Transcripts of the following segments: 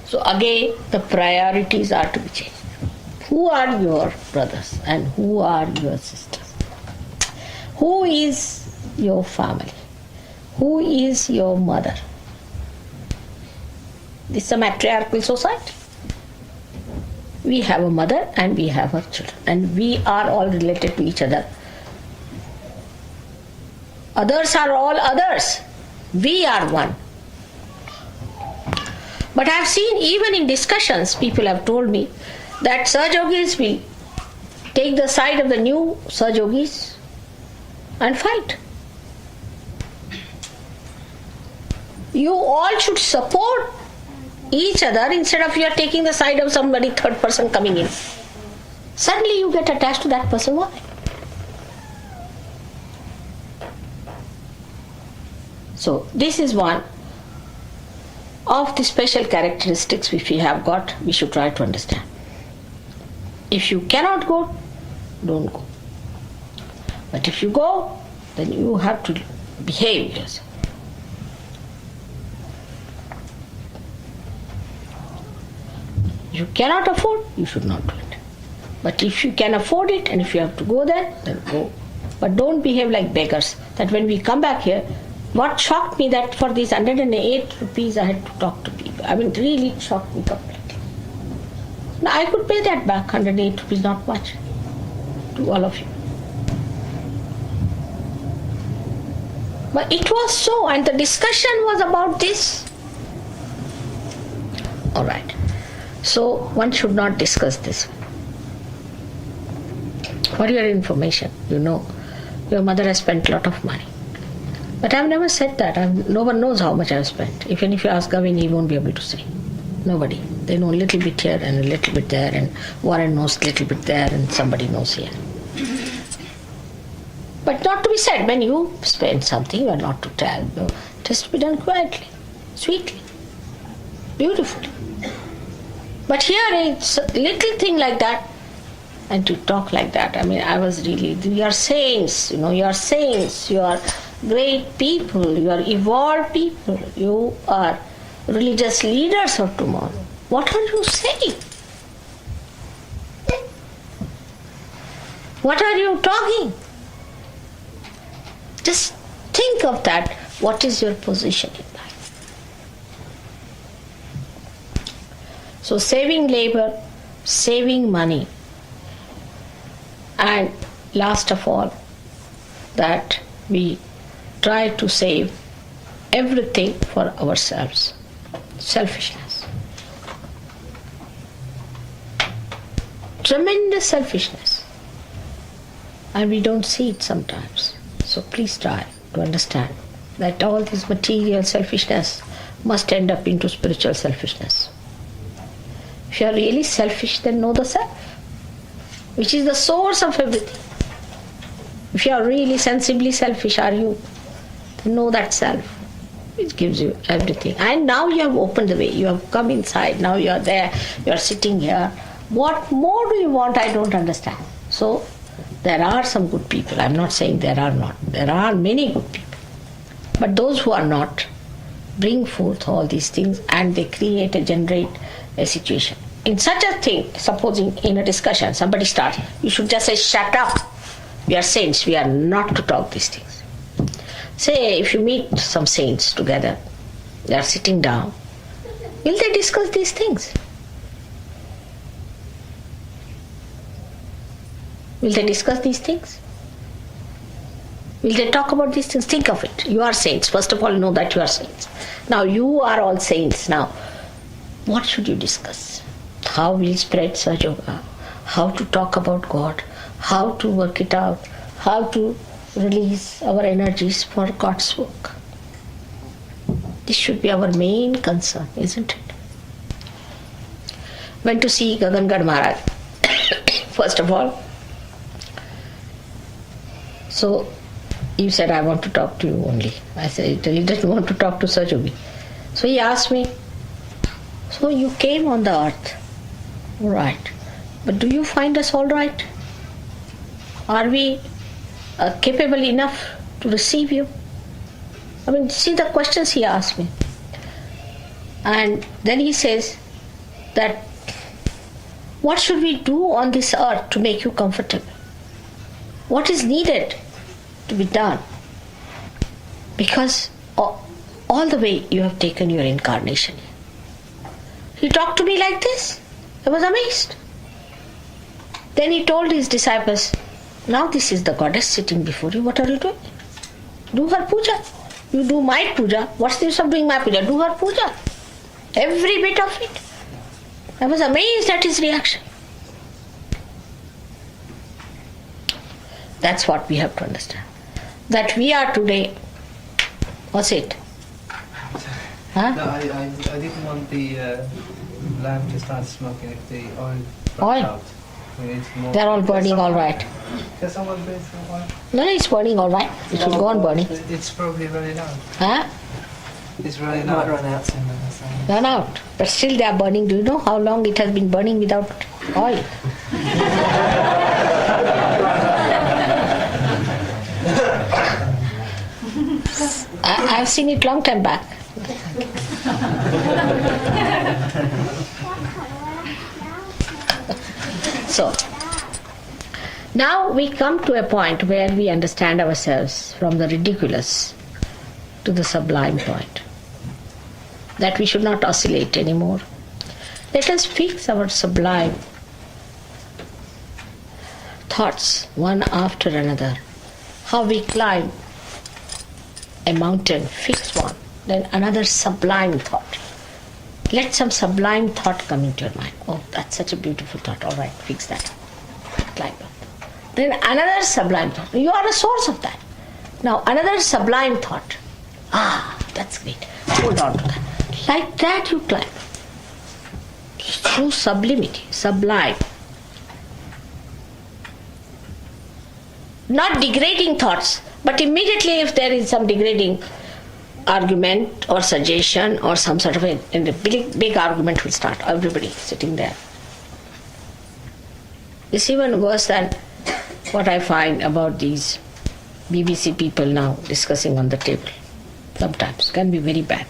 So again, the priorities are to be changed. Who are your brothers and who are your sisters? Who is your family? Who is your mother? This is a matriarchal society. We have a mother and we have our children, and we are all related to each other. Others are all others. We are one. But I have seen even in discussions, people have told me that Sahajogis will take the side of the new Sahajogis and fight. You all should support each other instead of you are taking the side of somebody, third person coming in. Suddenly you get attached to that person. Why? So this is one of the special characteristics which we have got, we should try to understand. If you cannot go, don't go. But if you go, then you have to behave yourself. You cannot afford, you should not do it. But if you can afford it and if you have to go there, then go. But don't behave like beggars. That when we come back here, what shocked me that for these 108 rupees I had to talk to people. I mean, really it shocked me completely. Now, I could pay that back, 108 rupees, not much, to all of you. But it was so, and the discussion was about this. All right. So one should not discuss this. For your information, you know, your mother has spent a lot of money. But I've never said that. No one knows how much I've spent. Even if you ask Gavin, he won't be able to say. Nobody. They know a little bit here and a little bit there, and Warren knows a little bit there, and somebody knows here. But not to be said, when you spend something, you are not to tell. No, it has to be done quietly, sweetly, beautifully. But here it's a little thing like that, and to talk like that, I mean, I was really, you are saints, you are saints, you are great people, you are evolved people, you are religious leaders of tomorrow. What are you saying? What are you talking? Just think of that. What is your position in life? So saving labor, saving money, and last of all, that we try to save everything for ourselves. Selfishness. Tremendous selfishness. And we don't see it sometimes. So please try to understand that all this material selfishness must end up into spiritual selfishness. If you are really selfish, then know the self, which is the source of everything. If you are really sensibly selfish, are you? Then know that self, which gives you everything. And now you have opened the way. You have come inside. Now you are there. You are sitting here. What more do you want? I don't understand. So there are some good people. I'm not saying there are not. There are many good people. But those who are not bring forth all these things, and they generate a situation. In such a thing, supposing in a discussion, somebody starts, you should just say, shut up. We are saints. We are not to talk these things. Say, if you meet some saints together, they are sitting down, will they discuss these things? Will they discuss these things? Will they talk about these things? Think of it. You are saints. First of all, know that you are saints. Now, you are all saints. Now, what should you discuss? How we'll spread Sahaja Yoga? How to talk about God? How to work it out? How to release our energies for God's work? This should be our main concern, isn't it? Went to see Gagangad Maharaj. First of all, so he said, I want to talk to you only. I said, he doesn't want to talk to Sahaja Yogi. So he asked me, so you came on the earth, all right, but do you find us all right? Are we capable enough to receive you? I mean, see the questions he asked me. And then he says, that what should we do on this earth to make you comfortable? What is needed to be done? Because all the way you have taken your incarnation. He talked to me like this. I was amazed. Then he told his disciples, now this is the goddess sitting before you. What are you doing? Do her puja. You do my puja. What's the use of doing my puja? Do her puja. Every bit of it. I was amazed at his reaction. That's what we have to understand. That we are today. What's it? Huh? No, I didn't want the lamp to start smoking if the oil burns Oil? out. They're all burning all right. Can someone bring some oil? No, it's burning all right. It will go on burning. It's probably running out. Huh? It's running It might out. run out soon, then, so. Run out. But still they are burning. Do you know how long it has been burning without oil? I've seen it long time back. So, now we come to a point where we understand ourselves from the ridiculous to the sublime point. That we should not oscillate anymore. Let us fix our sublime thoughts one after another. How we climb a mountain, fix one, then another sublime thought. Let some sublime thought come into your mind. Oh, that's such a beautiful thought. All right, fix that. Climb up. Then another sublime thought. You are the source of that. Now another sublime thought. Ah, that's great. Hold on to that. Like that you climb. Through sublimity, sublime. Not degrading thoughts, but immediately if there is some degrading argument or suggestion or some sort of a big argument will start. Everybody sitting there. It's even worse than what I find about these BBC people now discussing on the table. Sometimes can be very bad.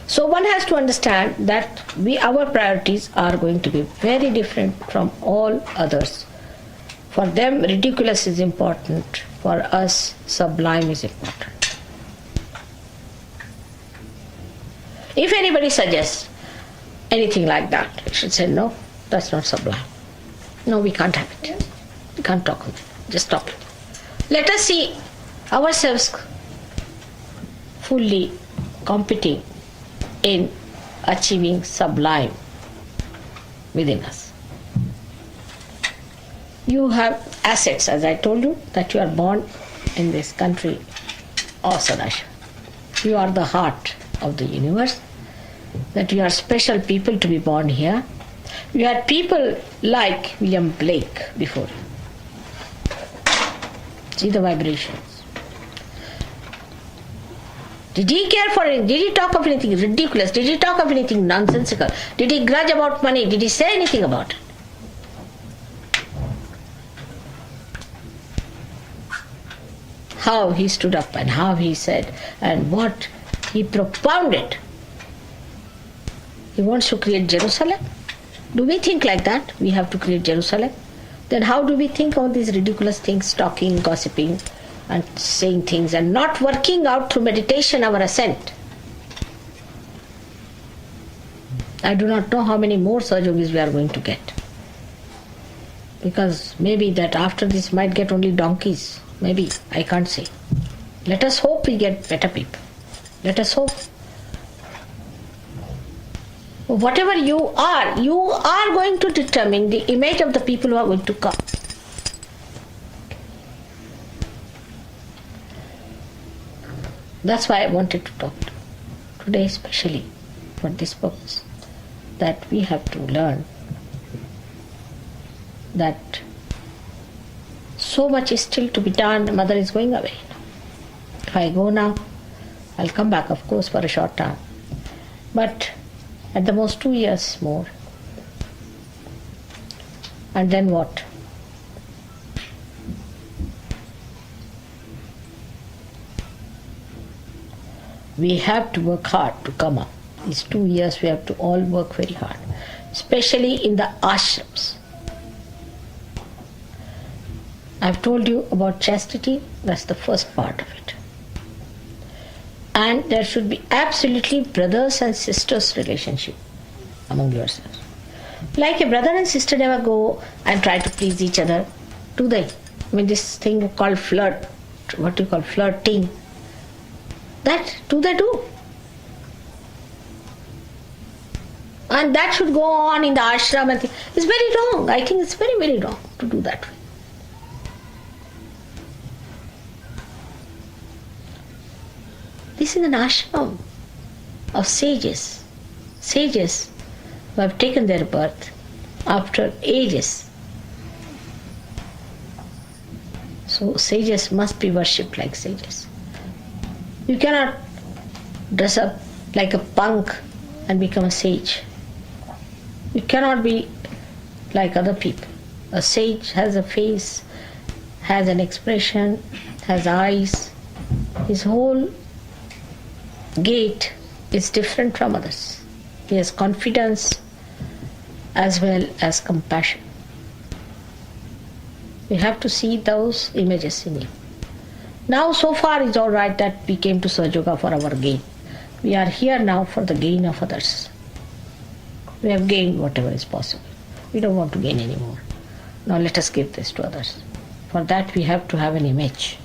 So one has to understand that our priorities are going to be very different from all others. For them, ridiculous is important. For us, sublime is important. If anybody suggests anything like that, you should say, no, that's not sublime. No, we can't have it. We can't talk of it. Just stop it. Let us see ourselves fully competing in achieving sublime within us. You have assets, as I told you, that you are born in this country of Sahaja. You are the heart of the universe, that you are special people to be born here. You had people like William Blake before you. See the vibrations. Did he care for anything? Did he talk of anything ridiculous? Did he talk of anything nonsensical? Did he grudge about money? Did he say anything about it? How he stood up and how he said and what he propounded. He wants to create Jerusalem. Do we think like that? We have to create Jerusalem. Then how do we think all these ridiculous things, talking, gossiping, and saying things and not working out through meditation our ascent? I do not know how many more Sahaja Yogis we are going to get. Because maybe that after this might get only donkeys. Maybe, I can't say. Let us hope we get better people. Let us hope. Whatever you are going to determine the image of the people who are going to come. That's why I wanted to talk today, especially for this purpose, that we have to learn that so much is still to be done. Mother is going away. If I go now, I'll come back, of course, for a short time. But at the most 2 years more. And then what? We have to work hard to come up. These 2 years we have to all work very hard, especially in the ashrams. I've told you about chastity, that's the first part of it. And there should be absolutely brothers and sisters relationship among yourselves. Like a brother and sister never go and try to please each other, do they? I mean, this thing called flirt, what you call flirting, that do they do? And that should go on in the ashram and it's very wrong. I think it's very, very wrong to do that way. This is an ashram of sages. Sages who have taken their birth after ages. So sages must be worshipped like sages. You cannot dress up like a punk and become a sage. You cannot be like other people. A sage has a face, has an expression, has eyes. His whole gait is different from others. He has confidence as well as compassion. We have to see those images in him. Now so far it's all right that we came to Sahaja Yoga for our gain. We are here now for the gain of others. We have gained whatever is possible. We don't want to gain anymore. Now let us give this to others. For that we have to have an image.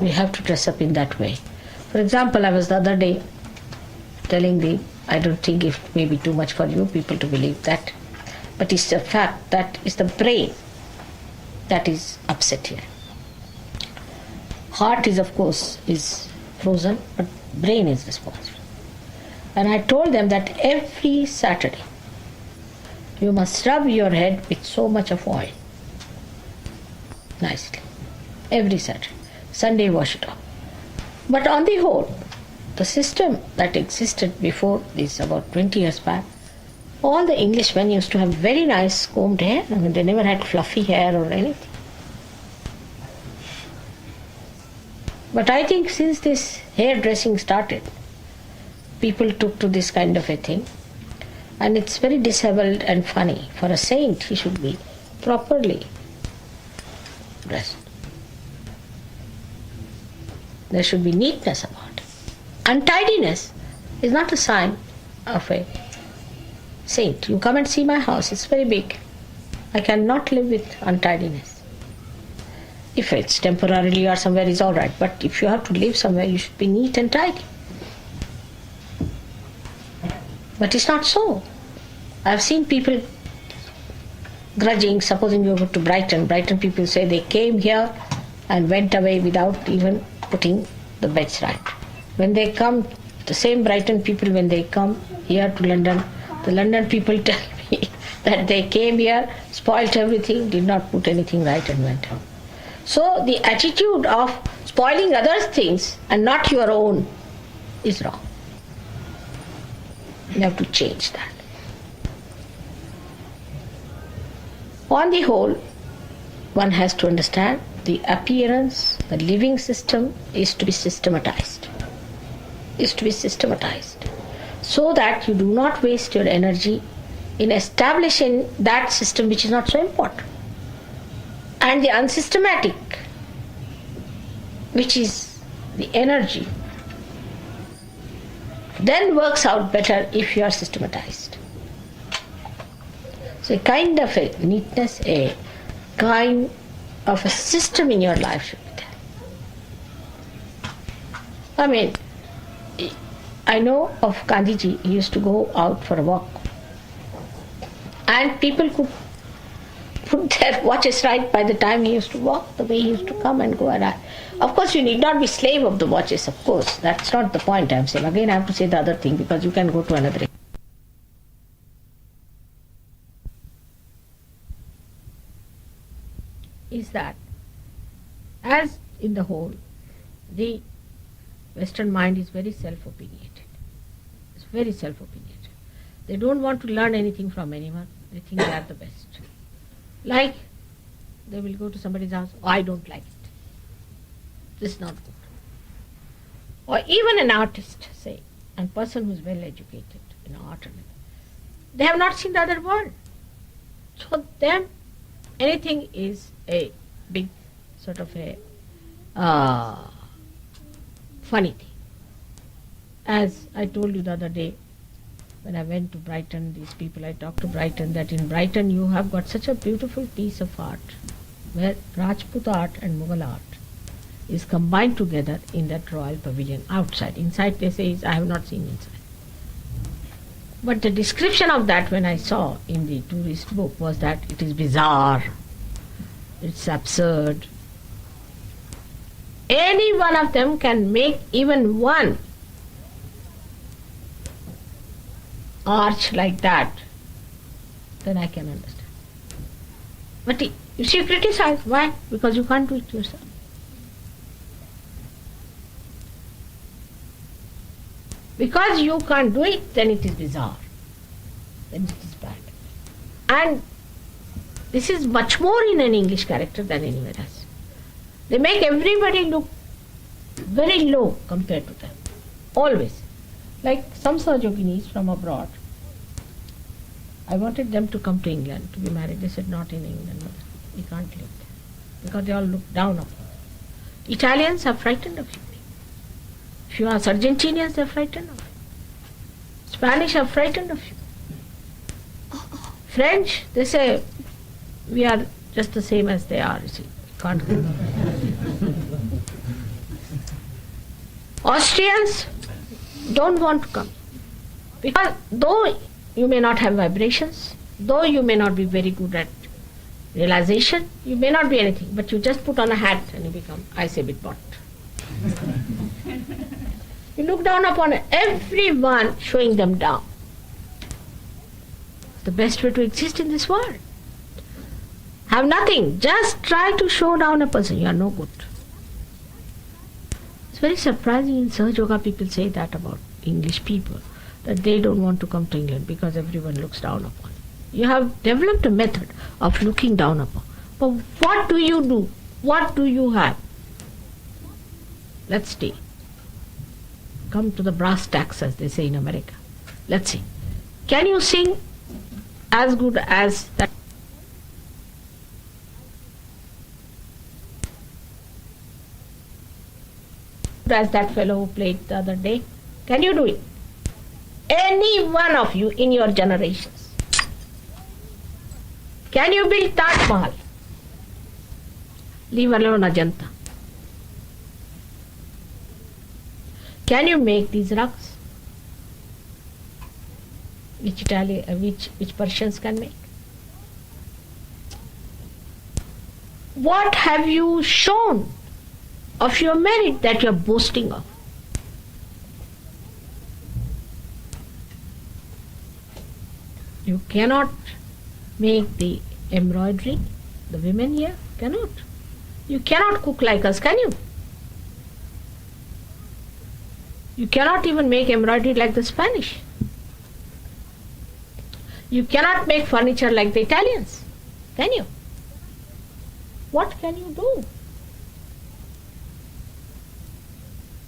We have to dress up in that way. For example, I was the other day telling the, I don't think it may be too much for you people to believe that, but it's a fact that it's the brain that is upset here. Heart is, of course, is frozen, but brain is responsible. And I told them that every Saturday you must rub your head with so much of oil. Nicely. Every Saturday. Sunday wash it off. But on the whole, the system that existed before this, about 20 years back, all the Englishmen used to have very nice combed hair. I mean, they never had fluffy hair or anything. But I think since this hairdressing started, people took to this kind of a thing. And it's very disheveled and funny. For a saint, he should be properly dressed. There should be neatness about it. Untidiness is not a sign of a saint. You come and see my house, it's very big. I cannot live with untidiness. If it's temporarily or somewhere, it's all right. But if you have to live somewhere, you should be neat and tidy. But it's not so. I've seen people grudging, supposing you go to Brighton. Brighton people say they came here and went away without even putting the beds right. When they come, the same Brighton people, when they come here to London, the London people tell me that they came here, spoilt everything, did not put anything right and went out. So the attitude of spoiling others' things and not your own is wrong. You have to change that. On the whole, one has to understand the appearance, the living system is to be systematized. Is to be systematized. So that you do not waste your energy in establishing that system which is not so important. And the unsystematic, which is the energy, then works out better if you are systematized. So a kind of a neatness, a kind of a system in your life should be there. I mean, I know of Gandhiji, he used to go out for a walk. And people could put their watches right by the time he used to walk, the way he used to come and go around. Of course, you need not be slave of the watches, of course. That's not the point I'm saying. Again, I have to say the other thing because you can go to another. Is that, as in the whole, the Western mind is very self-opinionated. It's very self-opinionated. They don't want to learn anything from anyone. They think they are the best. Like, they will go to somebody's house, oh, I don't like it. This is not good. Or even an artist, say, and person who is well educated in art, and they have not seen the other world. So for them, anything is a big sort of a funny thing. As I told you the other day, when I went to Brighton, these people I talked to Brighton, that in Brighton you have got such a beautiful piece of art where Rajput art and Mughal art is combined together in that royal pavilion outside. Inside they say I have not seen inside. But the description of that when I saw in the tourist book was that it is bizarre, it's absurd. Any one of them can make even one arch like that, then I can understand. But if you criticize, why? Because you can't do it yourself. Because you can't do it, then it is bizarre. Then it is bad. And this is much more in an English character than anywhere else. They make everybody look very low compared to them. Always. Like some Sahaja from abroad. I wanted them to come to England to be married. They said, not in England, mother. We can't live there. Because they all look down upon us. Italians are frightened of you. If you are Argentinians, they are frightened of you. Spanish are frightened of you. French, they say, we are just the same as they are, you see. Can't go. Austrians don't want to come. Because though you may not have vibrations, though you may not be very good at realization, you may not be anything, but you just put on a hat and you become, I say, bit bot. You look down upon everyone, showing them down. It's the best way to exist in this world. Have nothing, just try to show down a person, you are no good. It's very surprising in Sahaja Yoga people say that about English people, that they don't want to come to England because everyone looks down upon you. You have developed a method of looking down upon. But what do you do? What do you have? Let's stay. Come to the brass tacks, as they say in America. Let's see. Can you sing as good as that? As that fellow who played the other day? Can you do it? Any one of you in your generations. Can you build Taj Mahal? Leave alone Ajanta. Can you make these rugs? Which Persians can make? What have you shown of your merit that you are boasting of? You cannot make the embroidery, the women here cannot. You cannot cook like us, can you? You cannot even make embroidery like the Spanish. You cannot make furniture like the Italians, can you? What can you do?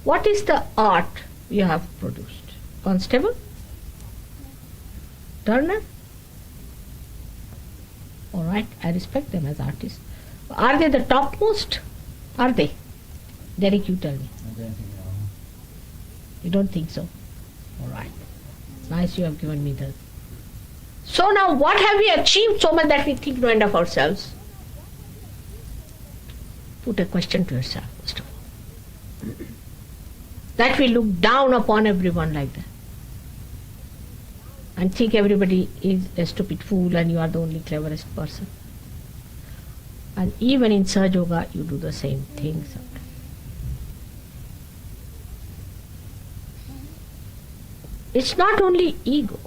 What is the art you have produced? Constable? Turner? All right, I respect them as artists. Are they the topmost? Are they? Derek, you tell me. You don't think so? All right. Nice, you have given me that. So now what have we achieved so much that we think no end of ourselves? Put a question to yourself, first of all. That we look down upon everyone like that. And think everybody is a stupid fool and you are the only cleverest person. And even in Sahaja Yoga, you do the same thing sometimes. It's not only ego,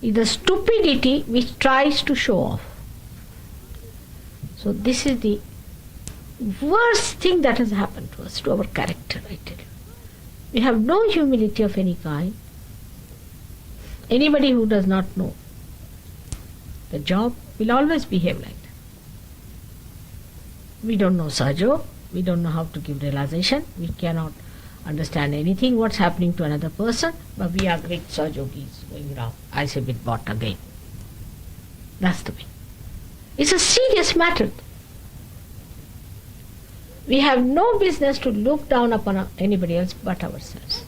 it's the stupidity which tries to show off. So this is the worst thing that has happened to us, to our character, I tell you. We have no humility of any kind. Anybody who does not know the job will always behave like that. We don't know Sahaja, we don't know how to give realization, we cannot understand anything what's happening to another person, but we are great Sahaja Yogis going around. I say with what again? That's the way. It's a serious matter. We have no business to look down upon anybody else but ourselves.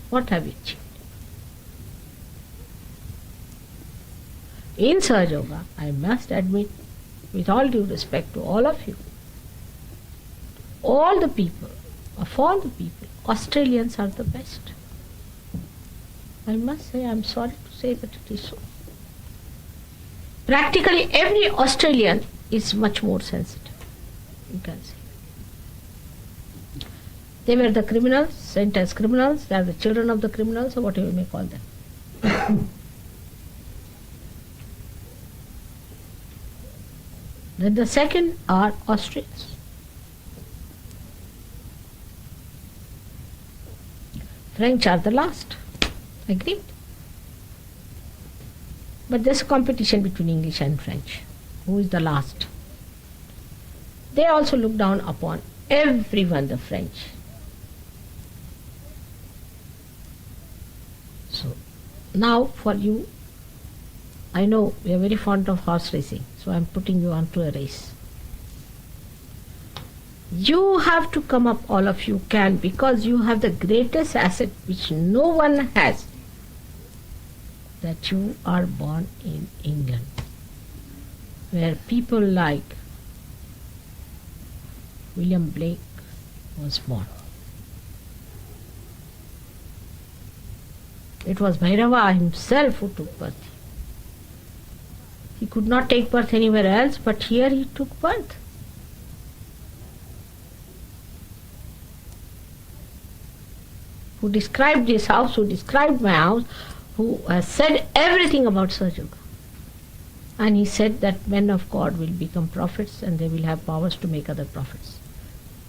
What have we achieved? In Sahaja Yoga, I must admit, with all due respect to all of you, all the people, of all the people, Australians are the best. I must say, I'm sorry to say, but it is so. Practically every Australian is much more sensitive, you can say. They were the criminals, sent as criminals, they are the children of the criminals, or whatever you may call them. Then the second are Austrians. French are the last. Agreed? But there's a competition between English and French. Who is the last? They also look down upon everyone, the French. So, now for you, I know we are very fond of horse racing, so I'm putting you onto a race. You have to come up, all of you can, because you have the greatest asset which no one has, that you are born in England, where people like William Blake was born. It was Bhairava himself who took birth. He could not take birth anywhere else, but here he took birth. Who described this house, who described my house, who has said everything about Sahaja Yoga. And he said that men of God will become prophets and they will have powers to make other prophets.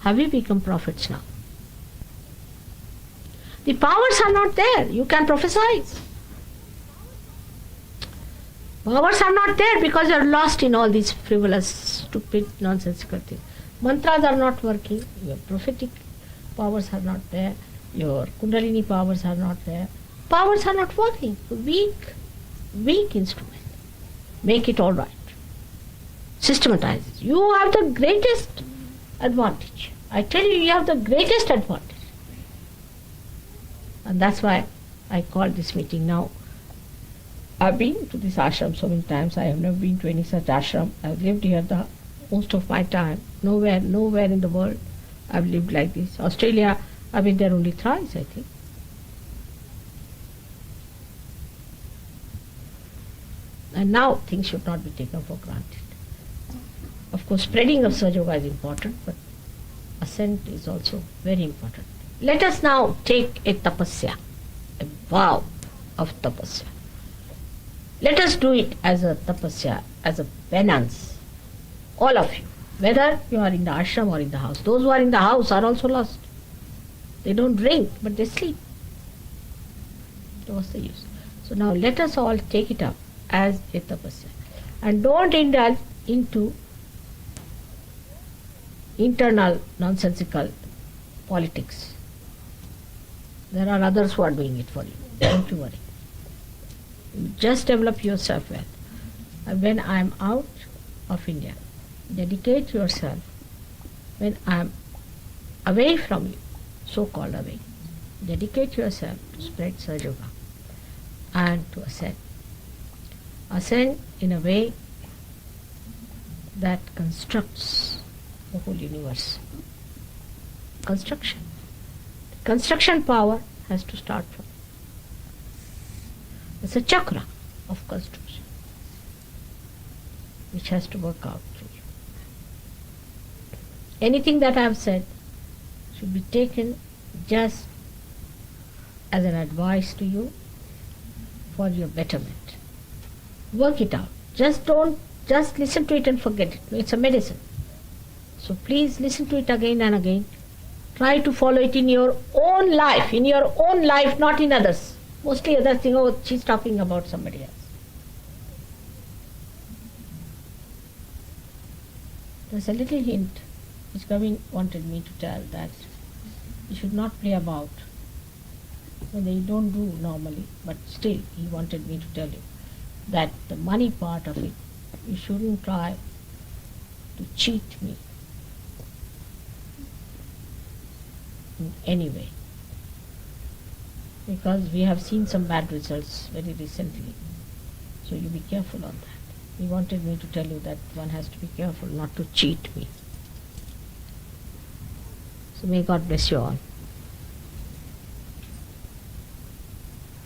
Have we become prophets now? The powers are not there. You can prophesy. Powers are not there because you are lost in all these frivolous, stupid, nonsensical things. Mantras are not working. Your prophetic powers are not there. Your Kundalini powers are not there. Powers are not working. Weak instrument. Make it all right. Systematize it. You have the greatest advantage. I tell you, you have the greatest advantage. And that's why I called this meeting now. I've been to this ashram so many times. I have never been to any such ashram. I've lived here the most of my time. Nowhere in the world I've lived like this. Australia, I've been there only thrice, I think. And now things should not be taken for granted. Of course, spreading of Sahaja Yoga is important, but ascent is also very important. Let us now take a tapasya, a vow of tapasya. Let us do it as a tapasya, as a penance. All of you, whether you are in the ashram or in the house. Those who are in the house are also lost. They don't drink, but they sleep. What's the use? So now let us all take it up as a tapasya. And don't indulge into internal nonsensical politics. There are others who are doing it for you. Don't you worry. Just develop yourself well. And when I am out of India, dedicate yourself. When I am away from you, so-called away, dedicate yourself to spread Sahaja Yoga and to ascend. Ascend in a way that constructs the whole universe. Construction. Construction power has to start from. It's a chakra of construction which has to work out through you. Anything that I have said should be taken just as an advice to you for your betterment. Work it out. Just listen to it and forget it. It's a medicine. So please listen to it again and again. Try to follow it in your own life, not in others. Mostly others think, oh, she's talking about somebody else. There's a little hint which Gavin wanted me to tell, that You should not play about. Well, they don't do normally, but still he wanted me to tell you that the money part of it, you shouldn't try to cheat me in any way. Because we have seen some bad results very recently. So you be careful on that. He wanted me to tell you that one has to be careful not to cheat me. So may God bless you all.